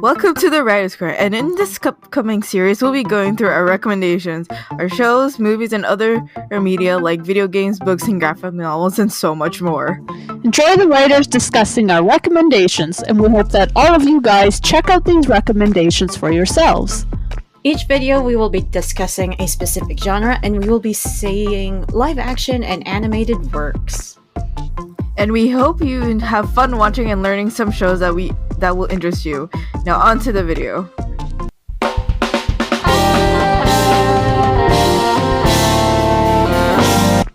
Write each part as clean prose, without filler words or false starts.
Welcome to the Writer's Corner, and in this upcoming series, we'll be going through our recommendations, our shows, movies, and other media like video games, books, and graphic novels, and so much more. Enjoy the writers discussing our recommendations, and we hope that all of you guys check out these recommendations for yourselves. Each video we will be discussing a specific genre, and we will be saying live action and animated works. And we hope you have fun watching and learning some shows that will interest you. Now on to the video.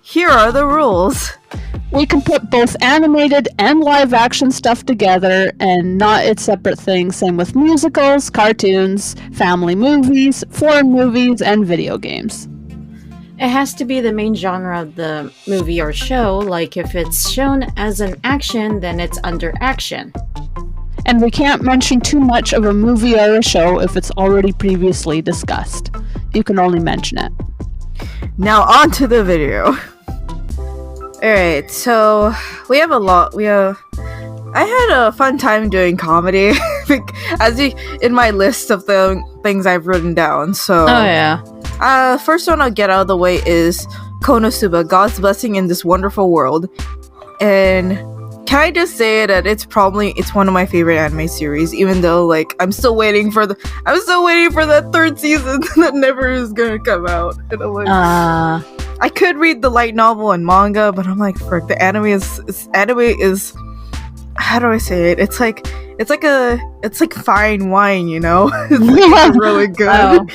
Here are the rules. We can put both animated and live action stuff together and not its separate things. Same with musicals, cartoons, family movies, foreign movies, and video games. It has to be the main genre of the movie or show, like if it's shown as an action, then it's under action. And we can't mention too much of a movie or a show if it's already previously discussed. You can only mention it. Now on to the video. Alright, so we have a lot. I had a fun time doing comedy in my list of the things I've written down. So Oh yeah. First one I'll get out of the way is Konosuba, God's Blessing in This Wonderful World. And can I just say that it's one of my favorite anime series, even though I'm still waiting for that third season that never is gonna come out. And I'm like, I could read the light novel and manga, but I'm like, frick, the anime is how do I say it? It's like fine wine, you know? It's really good. Oh.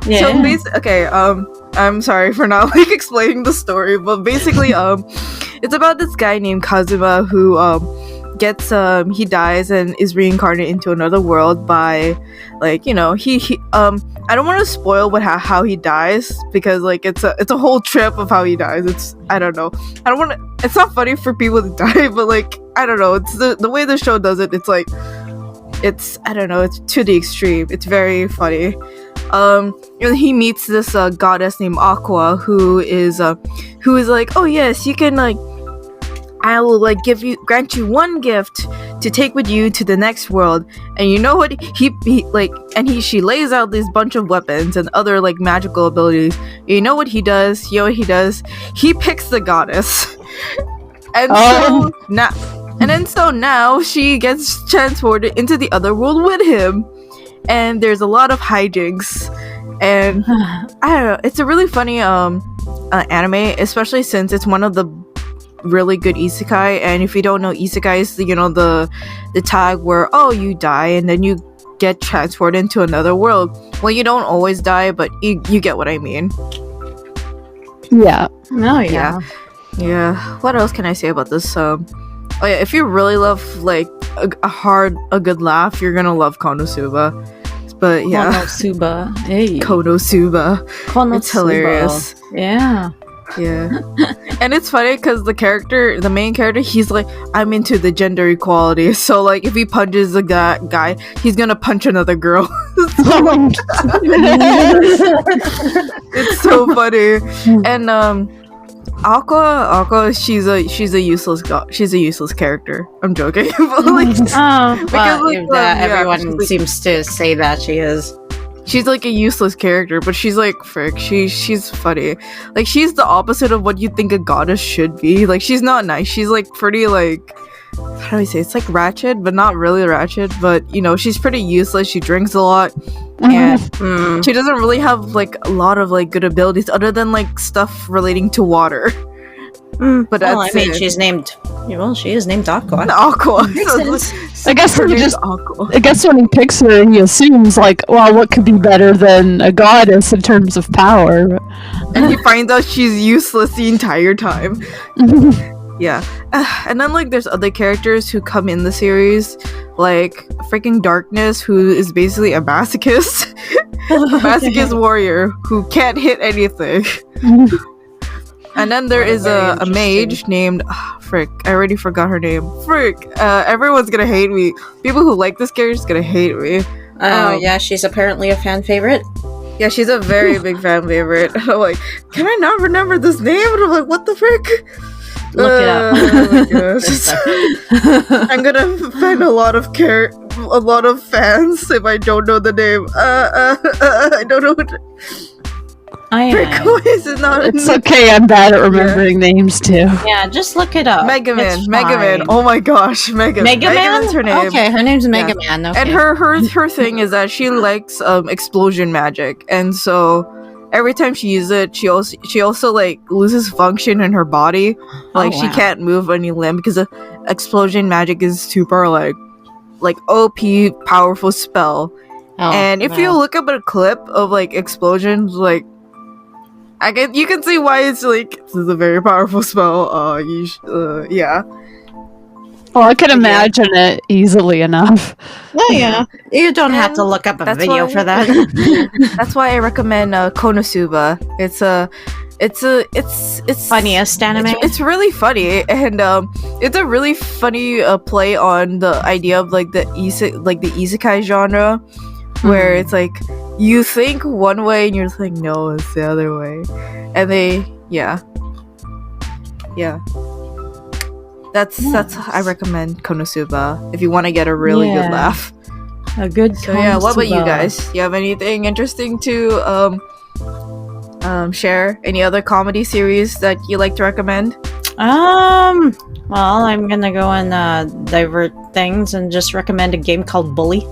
Yeah. So basically, I'm sorry for not explaining the story, but basically, it's about this guy named Kazuma who he dies and is reincarnated into another world by I don't want to spoil how he dies because it's a whole trip of how he dies. It's not funny for people to die, but I don't know, it's the way the show does it. It's it's to the extreme. It's very funny. He meets this goddess named Aqua who is like, oh yes, you can I will grant you one gift to take with you to the next world. And you know what she lays out this bunch of weapons and other magical abilities. You know what he does? He picks the goddess. So now she gets transported into the other world with him. And there's a lot of hijinks, and I don't know. It's a really funny anime, especially since it's one of the really good isekai. And if you don't know, isekai is the tag where you die and then you get transported into another world. Well, you don't always die, but you get what I mean. Yeah. Oh yeah. Yeah. What else can I say about this? If you really love a good laugh, you're gonna love Konosuba. But yeah, Konosuba. Hey. Konosuba. It's hilarious. Yeah. And it's funny because the main character, he's like, I'm into the gender equality. So if he punches the guy, he's gonna punch another girl. It's so funny. And Aqua, she's a useless character. I'm joking. Everyone seems to say that she is. She's a useless character, but she's frick. She's funny. She's the opposite of what you think a goddess should be. She's not nice. She's pretty how do I say? It's ratchet, but not really ratchet. But she's pretty useless. She drinks a lot, and she doesn't really have a lot of good abilities other than stuff relating to water. But she is named Aqua. Aqua. I guess Aqua. when he picks her, he assumes what could be better than a goddess in terms of power? And he finds out she's useless the entire time. Yeah. And then there's other characters who come in the series, freaking Darkness, who is basically a masochist. A masochist warrior who can't hit anything. And then there is a mage named frick, I already forgot her name. Frick. Everyone's gonna hate me. People who like this character is gonna hate me. Yeah, she's apparently a fan favorite. Yeah, she's a very big fan favorite. I'm like, can I not remember this name? And I'm like, what the frick? Look it up. Oh my gosh. I'm gonna find a lot of fans if I don't know the name. I don't know what. Turquoise is not. It's okay. I'm bad at remembering names too. Yeah, just look it up. Mega Man. It's Mega Man. fine. Oh my gosh, Mega Man. Megaman's her name. Okay, her name's Yeah. Mega Man. Okay. And her thing is that she likes explosion magic, and so every time she uses it, she also like loses function in her body, like she wow. can't move any limb because the explosion magic is super like OP powerful spell. Oh, And if you wow. look up a clip of like explosions, like you can see why it's like this is a very powerful spell. Yeah. Well, I can imagine it easily enough. Oh yeah, you don't have to And look up a that's video why- for that. That's why I recommend Konosuba. It's Funniest anime. It's really funny, and it's a really funny play on the idea of like the isekai genre, where it's like you think one way and you're just like, no, it's the other way, and that's I recommend Konosuba if you want to get a really good Yeah. laugh. A good. So yeah, what about you Konosuba. guys? Do you have anything interesting to share? Any other comedy series that you like to recommend? Well, I'm gonna go and divert things and just recommend a game called Bully.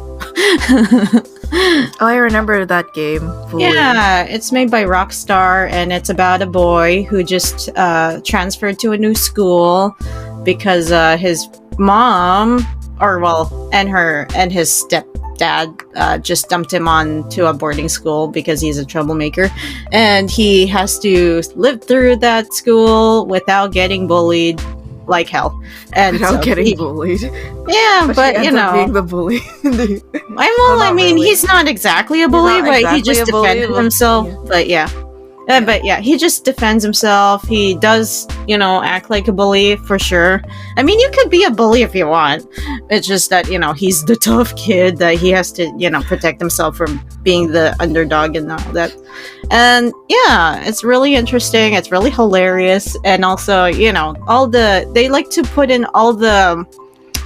Oh, I remember that game. fully. Yeah, it's made by Rockstar, and it's about a boy who just transferred to a new school because his mom, and his stepdad just dumped him on to a boarding school because he's a troublemaker, and he has to live through that school without getting bullied like hell. And Without so getting he- bullied. yeah, but she you ends up being know. the bully. I mean, really. he's not exactly a bully, not but he exactly just a bully, defended but- himself. yeah. But yeah. But yeah, he just defends himself. He does, act like a bully for sure. I mean, you could be a bully if you want. It's just that, he's the tough kid that he has to, protect himself from being the underdog and all that. And yeah, it's really interesting. It's really hilarious. And also, they like to put in all the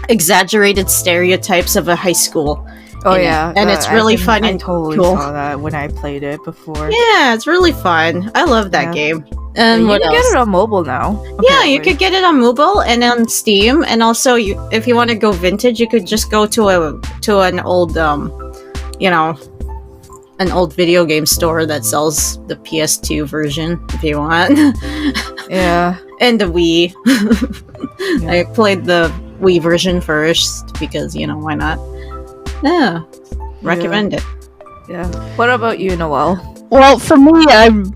exaggerated stereotypes of a high school. Oh in it. yeah, And it's really fun I and totally cool. saw that when I played it before. Yeah, it's really fun. I love that Yeah. game. Yeah, And you what can else? get it on mobile now. Yeah, you apparently. could get it on mobile and on Steam, and also if you want to go vintage, you could just go to an old an old video game store that sells the PS2 version if you want, Yeah. and the Wii. Yeah. I played the Wii version first because why not? Yeah, recommend it. Yeah. What about you, Noelle? Well, for me,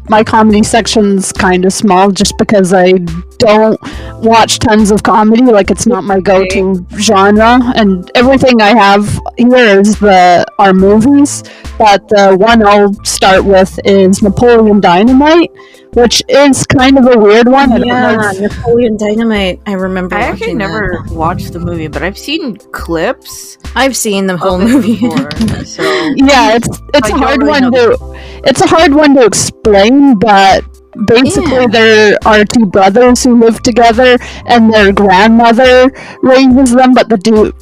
my comedy section's kind of small just because I don't watch tons of comedy. Like, it's not my go-to genre, and everything I have here is our movies. But the one I'll start with is Napoleon Dynamite, which is kind of a weird one. I don't know Yeah, if- Napoleon Dynamite. I remember. I actually watching that. never watched the movie, but I've seen clips I've seen the whole of it movie. before. So Yeah, it's I a don't hard really one know. it's a hard one to explain, but basically Yeah. there are two brothers who live together and their grandmother raises them, but the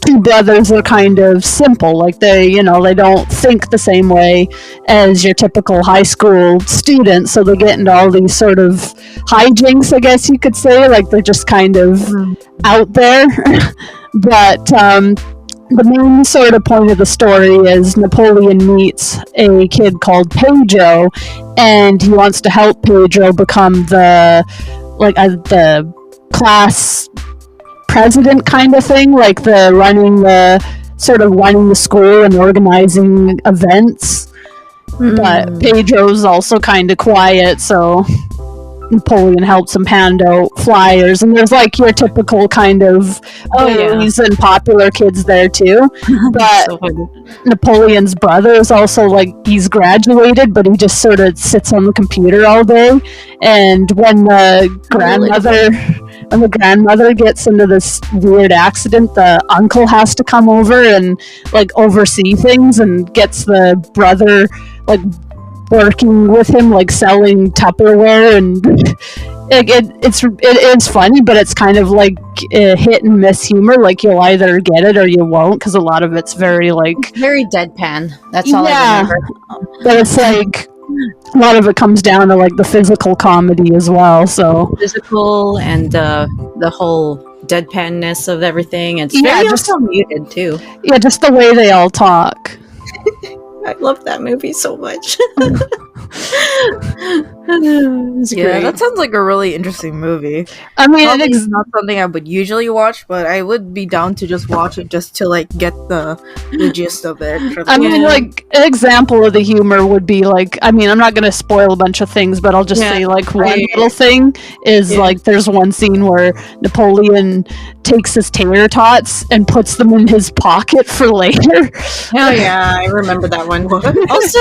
two brothers are kind of simple, like they don't think the same way as your typical high school student, so they get into all these sort of hijinks, I guess you could say, like they're just kind of out there. But the main sort of point of the story is Napoleon meets a kid called Pedro, and he wants to help Pedro become the class president kind of thing, like running the school and organizing events. But Pedro's also kind of quiet, so Napoleon helps him hand out flyers, and there's like your typical kind of bullies and popular kids there too. But So funny. Napoleon's brother is also like, he's graduated, but he just sort of sits on the computer all day. And when the grandmother gets into this weird accident, the uncle has to come over and like oversee things, and gets the brother like working with him, like selling Tupperware, and it's funny, but it's kind of like hit and miss humor. Like you'll either get it or you won't, because a lot of it's very like Very deadpan. That's all I remember. but it's like a lot of it comes down to like the physical comedy as well. So Physical and the whole deadpanness of everything. It's Yeah, very just- also muted too. yeah, just the way they all talk. I love that movie so much. It's Yeah, great. that sounds like a really interesting movie. I mean, Probably not something I would usually watch, but I would be down to just watch it just to like get the gist of it. I mean, like an example of the humor would be like, I mean, I'm not gonna spoil a bunch of things, but I'll just Yeah, say like one I- little thing is Yeah. like there's one scene where Napoleon takes his tater tots and puts them in his pocket for later. Oh yeah, I remember that one. Also,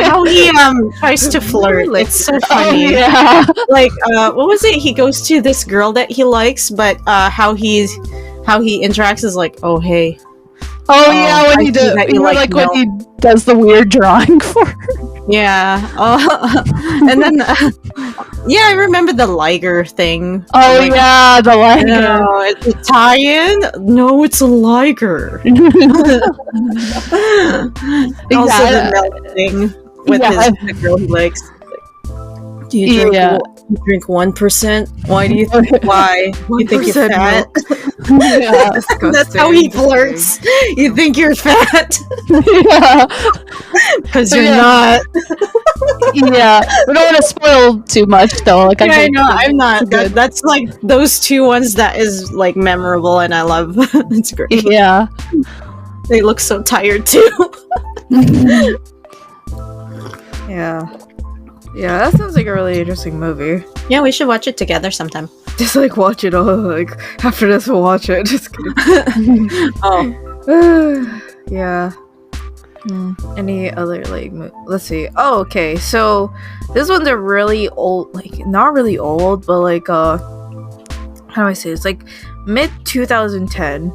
how he tries to flirt. It's so funny. yeah. Like, what was it? He goes to this girl that he likes, but how he interacts is like, oh hey, Oh yeah, when I he see does, that you like like when he does the weird drawing for her. yeah. And then yeah, I remember the Liger thing. Oh Like, yeah, the line. no, it's Italian. No, it's a Liger. Also, the milk thing with Yeah. the girl he likes. Do you drink? Yeah. You drink 1%? Why do you think? Why? You think you're 1% fat? yeah. That's how he flirts. You think you're fat yeah. because you're Yeah. not. Yeah, we don't want to spoil too much though. Like Yeah, I think know. I'm not. good. That's like those two ones that is like memorable, and I love. It's great. Yeah. They look so tired too. yeah, that sounds like a really interesting movie. Yeah, we should watch it together sometime. Just like watch it all. Like after this, we'll watch it. Just kidding. Oh, yeah. Any other like? Let's see. Oh, okay. So this one's a really old, like not really old, but like how do I say it? It's like mid 2010.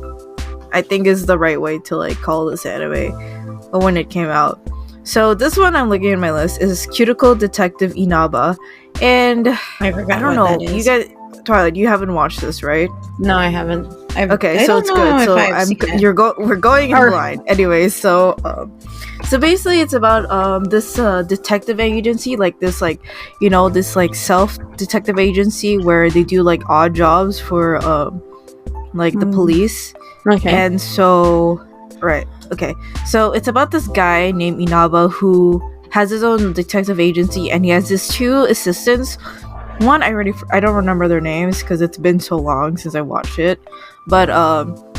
I think is the right way to like call this anime, or when it came out. So this one I'm looking at my list is Cuticle Detective Inaba, and I forgot. I don't what know. that You is. guys, Twilight, you haven't watched this, right? No, I haven't. Okay, I so don't it's know good. if So I've seen it. we're going in Or- blind. Anyway, so basically it's about this detective agency, like this like this like self detective agency where they do like odd jobs for like the police. Okay. And so right. Okay. So it's about this guy named Inaba who has his own detective agency, and he has his two assistants. One I don't remember their names because it's been so long since I watched it. But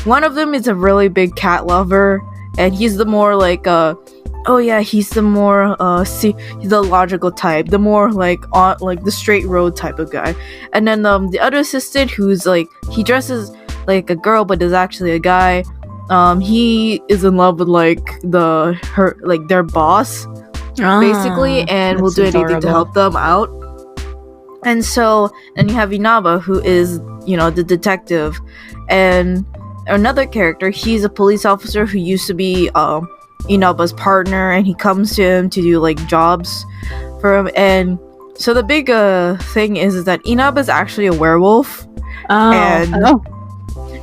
one of them is a really big cat lover, and he's the more like he's the more he's the logical type, the more like on like the straight road type of guy. And then the other assistant who's like he dresses like a girl but is actually a guy. He is in love with like their boss basically, and will do anything to help them out. And so then you have Inaba, who is the detective, and another character, he's a police officer who used to be Inaba's partner, and he comes to him to do like jobs for him. And so the big thing is that Inaba's actually a werewolf.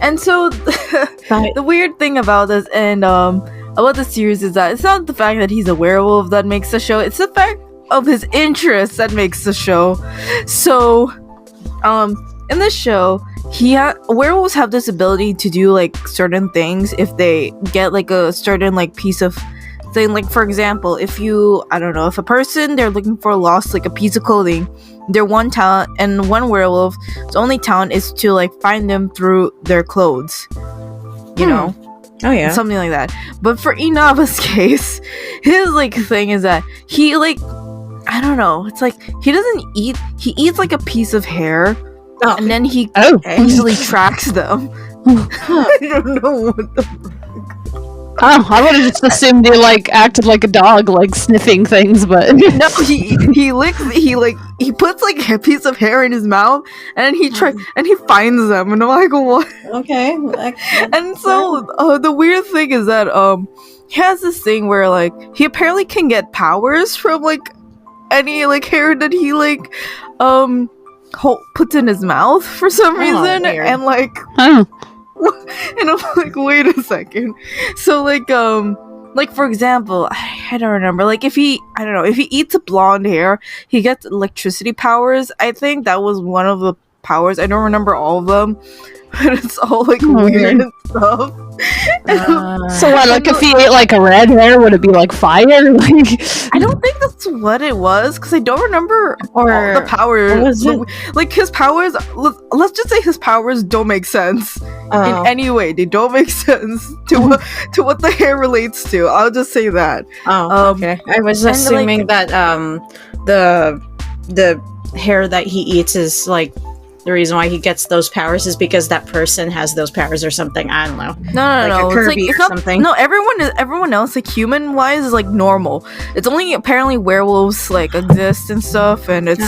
And so the weird thing about this and about the series is that it's not the fact that he's a werewolf that makes the show, it's the fact of his interests that makes the show. So in this show, werewolves have this ability to do like certain things if they get like a certain like piece of thing. Like for example, if a person, they're looking for a lost like a piece of clothing, their one talent, and one werewolf's only talent is to like find them through their clothes, Oh yeah. something like that. But for Inaba's case, his like thing is that he like, I don't know, it's like he eats like a piece of hair, and then he easily tracks them. I don't know what the Oh, I would have just assumed he like acted like a dog, like sniffing things, but no, he puts like a piece of hair in his mouth, and then he finds them, and I'm like, what? Okay. And so the weird thing is that he has this thing where like he apparently can get powers from like any like hair that he like puts in his mouth for some reason, weird. and like, Oh. and I'm like, wait a second. So like for example, I don't remember. Like if he eats a blonde hair, he gets electricity powers. I think that was one of the powers. I don't remember all of them, but it's all like weird and stuff. So what? Like if he ate like a red hair, would it be like fire? Like I don't think that's what it was because I don't remember all Or the powers. what was it? Like his powers. Let's just say his powers don't make sense in any way. They don't make sense to what the hair relates to. I'll just say that. Okay. I was and, assuming that the hair that he eats is like the reason why he gets those powers is because that person has those powers or something. I don't know. No, Like a It's Kirby it's or something. No, everyone else, like human wise, is like normal. It's only apparently werewolves like exist and stuff, and it's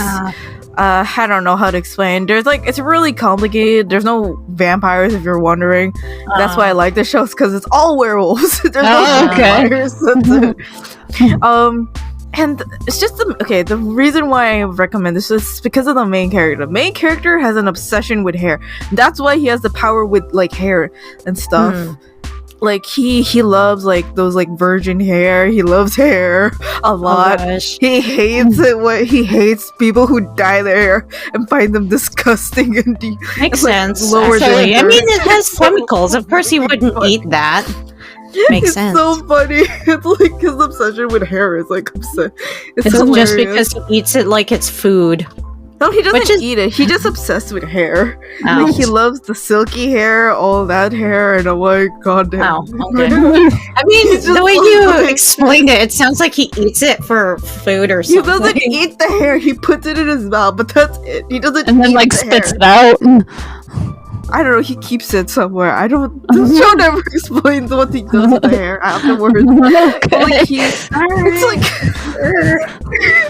I don't know how to explain. There's like it's really complicated. There's no vampires if you're wondering. That's why I like the shows because it's all werewolves. There's no vampires. That's it. And it's just the reason why I recommend this is because of the main character. The main character has an obsession with hair. That's why he has the power with like hair and stuff. Like he loves like those like virgin hair. He loves hair a lot. He hates it. He hates people who dye their hair and find them disgusting and Makes sense. lower Actually. than I mean, it has chemicals. Of course, he wouldn't eat that. Makes it's sense. so funny. It's like his obsession with hair is like upset. It's It's hilarious. just because he eats it like it's food. No, he doesn't Which is- eat it. He just obsessed with hair. Oh. Like he loves the silky hair, all that hair, and I'm like, god damn. Oh, okay. I mean, He's just the way so you funny. explained it, it sounds like he eats it for food or He something. doesn't eat the hair. He puts it in his mouth, but that's it. He doesn't and then eat like the spits hair. it out. I don't know. He keeps it somewhere. I don't. The show never explains what he does with the hair afterwards. Like it's like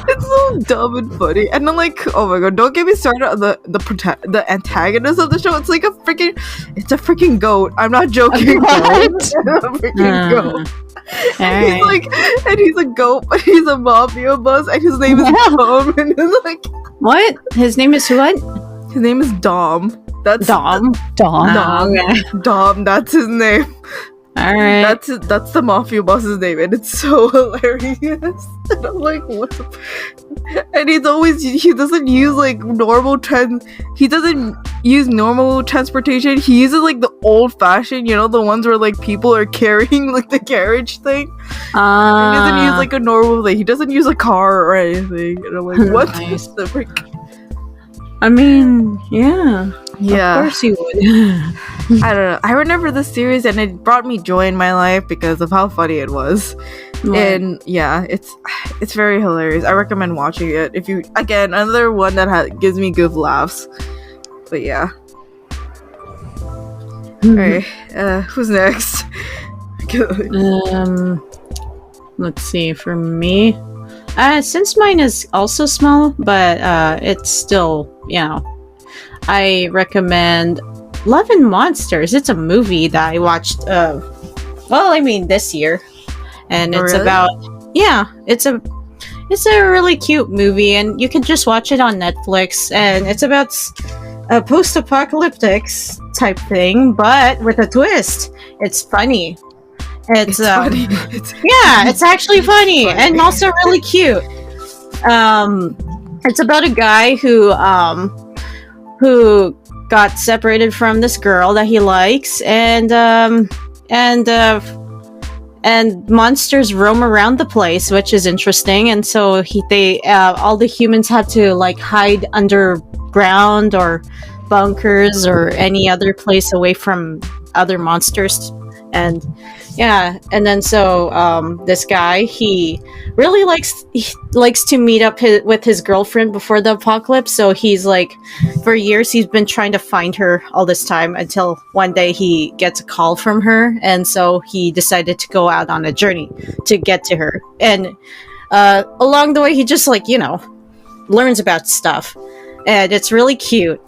it's so dumb and funny. And then like, oh my god, don't get me started on the antagonist of the show. It's like a freaking goat. I'm not joking. What? A freaking goat. Alright. He's a goat, but he's a mafia boss, and his name is Dom. And it's like What? His name is what? his name is Dom. That's Dom. Dawn. Dom. Okay. Dom. That's his name. Alright. That's the mafia boss's name, and it's so hilarious. And I'm like, what? And he doesn't use like he doesn't use normal transportation. He uses like the old fashioned, the ones where like people are carrying like the carriage thing. He doesn't use like a normal thing. He doesn't use a car or anything. And I'm like, what Nice. the frick? I mean, yeah. Yeah. Of course he would. I don't know. I remember this series and it brought me joy in my life because of how funny it was. And yeah, it's very hilarious. I recommend watching it. If you another one that gives me good laughs. But yeah. Alright, who's next? Let's see. For me, since mine is also small, but it's still, I recommend Love and Monsters. It's a movie that I watched. This year, and it's really? about it's a really cute movie, and you can just watch it on Netflix. And it's about a post-apocalyptic type thing, but with a twist. It's funny. It's funny. it's actually funny and also really cute. It's about a guy who got separated from this girl that he likes, and monsters roam around the place, which is interesting. And so all the humans had to like hide underground or bunkers or any other place away from other monsters. And then this guy, he really likes to meet up with his girlfriend before the apocalypse. So he's like, for years he's been trying to find her all this time, until one day he gets a call from her, and so he decided to go out on a journey to get to her. And along the way, he just learns about stuff, and it's really cute.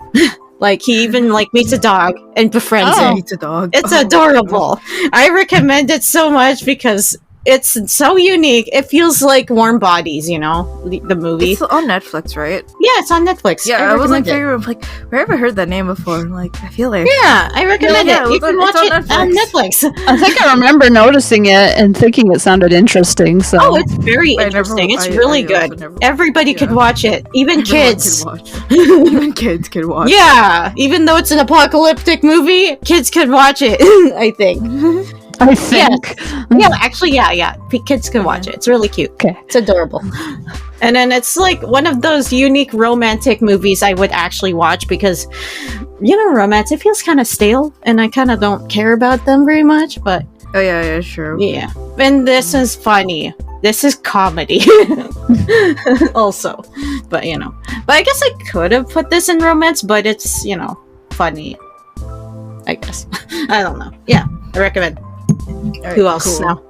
Like he even meets a dog and befriends it. It's a dog. It's adorable. I recommend it so much because It's so unique. It feels like Warm Bodies, you know, the movie. It's on Netflix, right? Yeah, it's on Netflix. Yeah, I was like, recommend it. where have I heard that name before? Like, I feel like Yeah, I recommend Yeah, it. You it's can on- watch it's it on on Netflix. I think I remember noticing it and thinking it sounded interesting. So Oh, it's very I never- interesting. It's I really also good. never- Everybody could yeah. watch it, even everyone kids. can watch it. Even kids can watch. Yeah, even though it's an apocalyptic movie, kids could watch it. I think. I think. Yeah, actually, yeah. Kids can watch it. It's really cute. Okay. It's adorable. And then it's like one of those unique romantic movies I would actually watch because, you know, romance, it feels kind of stale and I kind of don't care about them very much, but Oh yeah, sure. yeah. And this is funny. This is comedy. Also. But, you know. But I guess I could have put this in romance, but it's, you know, funny. I guess. I don't know. Yeah, I recommend. Alright, Who else cool. now?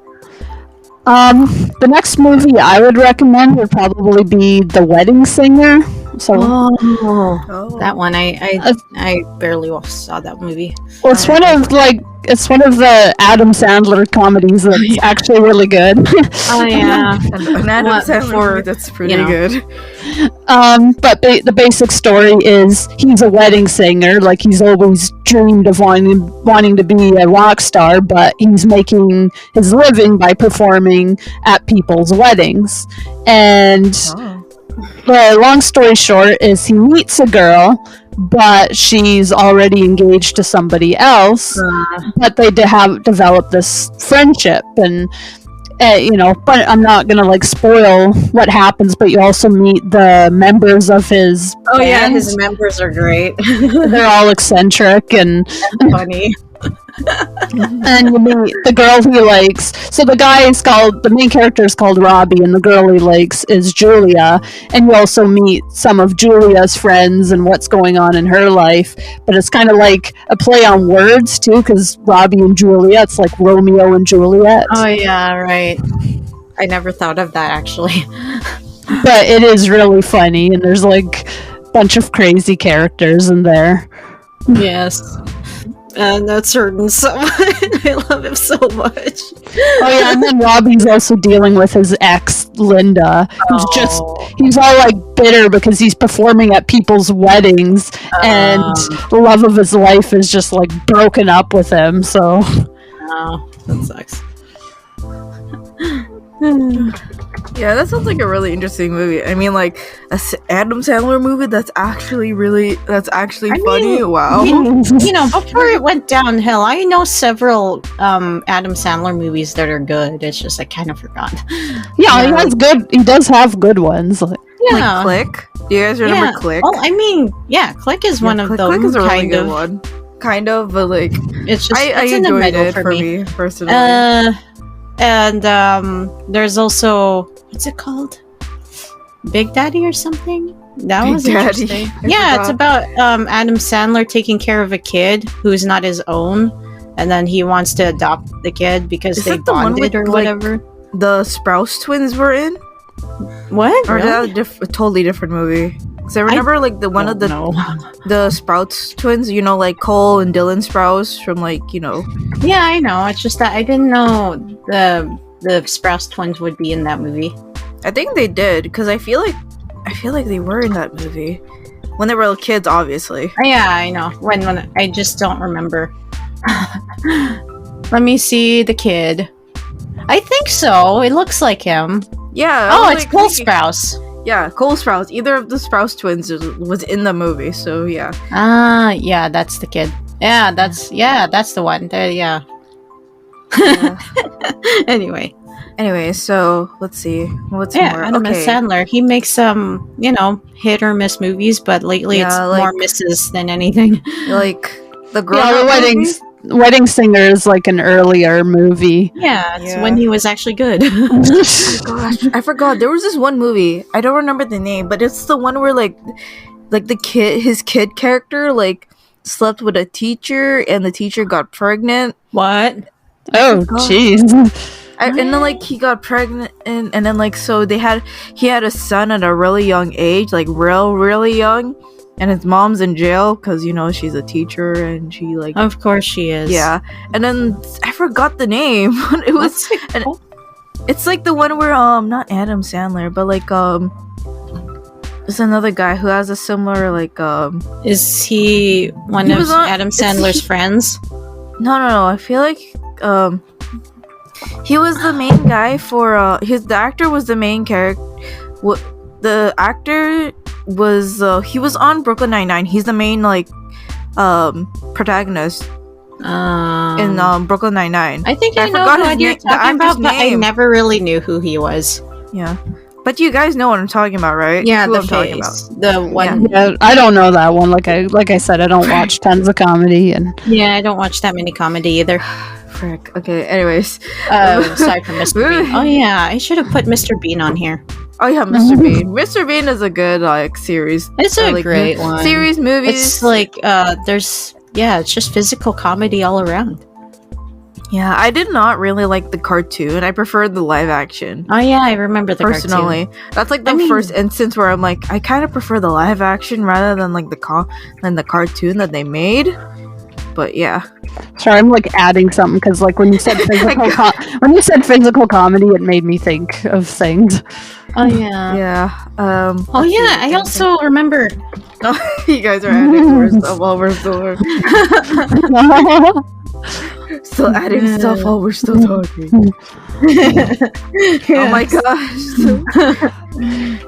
The next movie I would recommend would probably be The Wedding Singer. So Oh. That one, I barely saw that movie. well, it's one of the Adam Sandler comedies that's actually really good. Oh yeah. An Adam What, Sandler before, movie that's pretty you know. good. But the basic story is he's a wedding singer. Like he's always dreamed of wanting to be a rock star, but he's making his living by performing at people's weddings. And Oh. the long story short is he meets a girl, but she's already engaged to somebody else. But they have developed this friendship, and you know. But I'm not gonna like spoil what happens. But you also meet the members of his. Oh yeah, band. his members are great. They're all eccentric and Funny. and you meet the girl he likes. So the main character is called Robbie, and the girl he likes is Julia. And you also meet some of Julia's friends and what's going on in her life. But it's kind of like a play on words too, because Robbie and Julia, it's like Romeo and Juliet. Oh yeah, right. I never thought of that actually. But it is really funny, and there's like a bunch of crazy characters in there. Yes. And that's certain someone. I love him so much. Oh yeah, and then Robbie's also dealing with his ex Linda, who's he's all like bitter because he's performing at people's weddings, and the love of his life is just like broken up with him. So, Oh, that sucks. Yeah, that sounds like a really interesting movie. I mean, like Adam Sandler movie that's actually I funny. mean, Wow. You know, before it went downhill, I know several Adam Sandler movies that are good. It's just I kind of forgot. yeah, he has good. He does have good ones. Like, Yeah. Like Click. Do you guys remember Click? Well, I mean, yeah, Click is one of Click, them. Click is a really kind good of. one. Kind of, but like It's just I it's in the enjoyed middle it for me. personally. And there's also what's it called? Big Daddy or something? That Big was Daddy. interesting. I Yeah, it's forgot. about Adam Sandler taking care of a kid who's not his own, and then he wants to adopt the kid because Is they that the one bonded with, or like, whatever. The Sprouse twins were in, What? or is Really? that a totally different movie? Because I remember like the one of the No. the Sprouts twins, you know, like Cole and Dylan Sprouse from like, you know. Yeah, I know. It's just that I didn't know the Sprouse twins would be in that movie. I think they did because I feel like they were in that movie when they were kids, obviously. Yeah, I know. When I just don't remember. Let me see the kid. I think so. It looks like him. Yeah. Oh, I it's was, Cole thinking- Sprouse. Yeah, Cole Sprouse. Either of the Sprouse twins was in the movie, so yeah. Ah, yeah, that's the kid. Yeah, that's the one. There, yeah. Anyway, Anyway, so let's see. What's yeah, more? Adam Okay. Sandler. He makes some, hit or miss movies, but lately it's Yeah, more like- misses than anything. Like the girl. yeah, the Wedding Singer is like an earlier movie. Yeah, it's Yeah. when he was actually good. Gosh, I forgot. There was this one movie. I don't remember the name, but it's the one where like his kid character like slept with a teacher, and the teacher got pregnant. What? Oh, God. jeez. And then like he got pregnant, and then like so he had a son at a really young age, like really young, and his mom's in jail because she's a teacher and she like Of course she is. yeah. And then I forgot the name. It was What's it called? It's like the one where not Adam Sandler, but like there's another guy who has a similar like Is he one He of was on- Adam is Sandler's he- friends? No. I feel like he was the main guy for the actor was the main character. The actor was he was on Brooklyn Nine-Nine. He's the main like protagonist in Brooklyn Nine-Nine. I think I know forgot his what you're name- the talking actor's about, but I name. never really knew who he was. Yeah, but you guys know what I'm talking about, right? Yeah, Who the I'm talking about. face, the one. Yeah, I don't know that one. Like I said, I don't watch tons of comedy, and Yeah, I don't watch that many comedy either. Frick. Okay. Anyways. Aside from Mr. Bean. Oh yeah, I should have put Mr. Bean on here. Oh yeah, Mr. Bean. Mr. Bean is a good like series. It's Or, a like, great one. Series, movies. It's like it's just physical comedy all around. Yeah, I did not really like the cartoon. I preferred the live action. Oh yeah, I remember the Personally, cartoon. that's like the I mean- first instance where I'm like, I kind of prefer the live action rather than like the cartoon that they made. But yeah, sorry, I'm like adding something because like when you said physical comedy, it made me think of things. Oh yeah. yeah. Oh yeah, I also remember. You guys are adding more stuff while we're still adding stuff while we're still talking. Oh my gosh.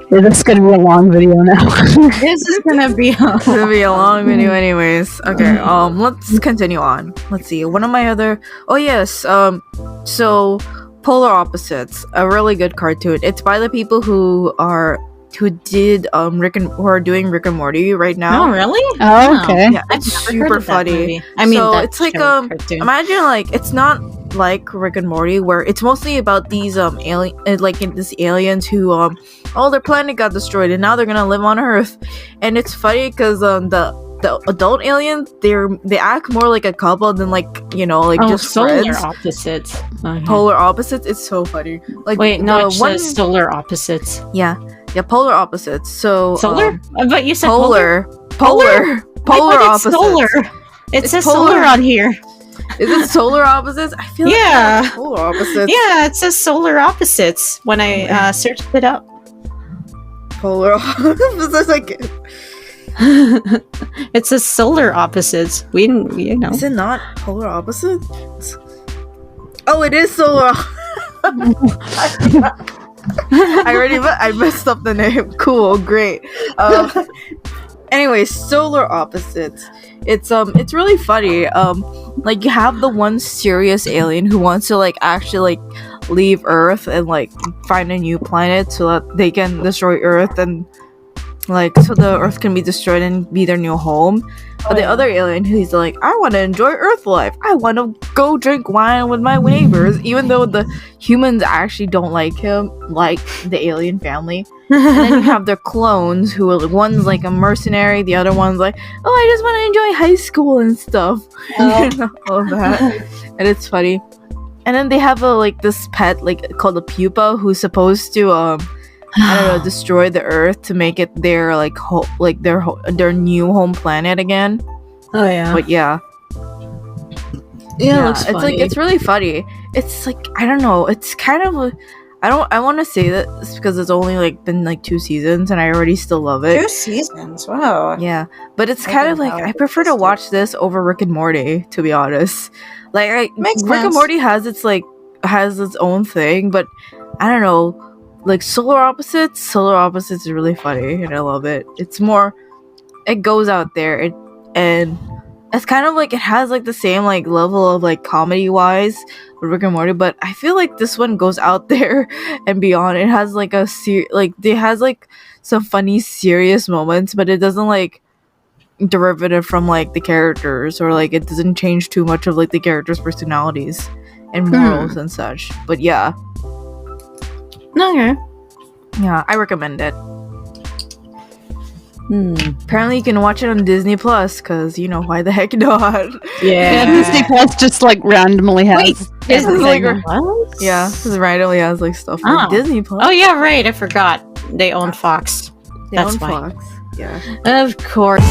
This is gonna be a long video now. This is gonna be. It's gonna be a long video anyways. Okay, let's continue on. Let's see. One of my other so Polar Opposites, a really good cartoon. It's by the people who did who are doing Rick and Morty right now. Oh really? Oh, okay. Yeah, I've it's never heard super of that funny. movie. I mean, so that it's like show, cartoon. imagine like it's not like Rick and Morty where it's mostly about these these aliens who their planet got destroyed and now they're gonna live on Earth, and it's funny because the adult aliens they act more like a couple than like just solar friends. opposites. Okay. Polar opposites. It's so funny. Like Wait, no, the it says solar opposites. yeah, polar opposites. So Solar? But you said polar I thought it's opposites. solar. It It's says polar. solar on here. Is it solar opposites? I feel like Yeah. it's polar opposites. Yeah, it says solar opposites when I searched it up. Polar opposites. Like, It says solar opposites. We didn't, is it not polar opposites? Oh, it is solar. I messed up the name. Cool, great. Anyway, solar opposites. It's really funny. Like you have the one serious alien who wants to like actually like leave Earth and like find a new planet so that they can destroy Earth and like so the Earth can be destroyed and be their new home. But the other alien who's like, I want to enjoy Earth life. I want to go drink wine with my neighbors, even though the humans actually don't like him, like the alien family. And then you have their clones who are, one's like a mercenary, the other one's like, oh, I just want to enjoy high school and stuff. All of that. And it's funny. And then they have this pet like called a pupa who's supposed to I don't know, destroy the Earth to make it their their new home planet again. Oh yeah. But yeah, Yeah, it looks it's funny. like it's really funny. It's like I don't know. It's kind of I want to say this because it's only like been like 2 seasons and I already still love it. 2 seasons. Wow. Yeah, but it's I kind of don't like know. I prefer to watch this over Rick and Morty, to be honest. Like Makes Rick and sense. Morty has its own thing, but I don't know. Like solar opposites is really funny and I love it. It's more, it goes out there and it's kind of like it has like the same like level of like comedy wise with Rick and Morty, but I feel like this one goes out there and beyond. It has like it has like some funny serious moments, but it doesn't like derivative from like the characters or like it doesn't change too much of like the characters' personalities and morals and such. But yeah. Okay. Yeah, I recommend it. Apparently, you can watch it on Disney Plus, because, why the heck not? Yeah, Disney Plus just like randomly has. Wait, Disney like like- what? Yeah, because randomly has like stuff like Oh. Disney Plus. Oh yeah, right. I forgot. They own Fox. They that's own why. Fox. Yeah. Of course.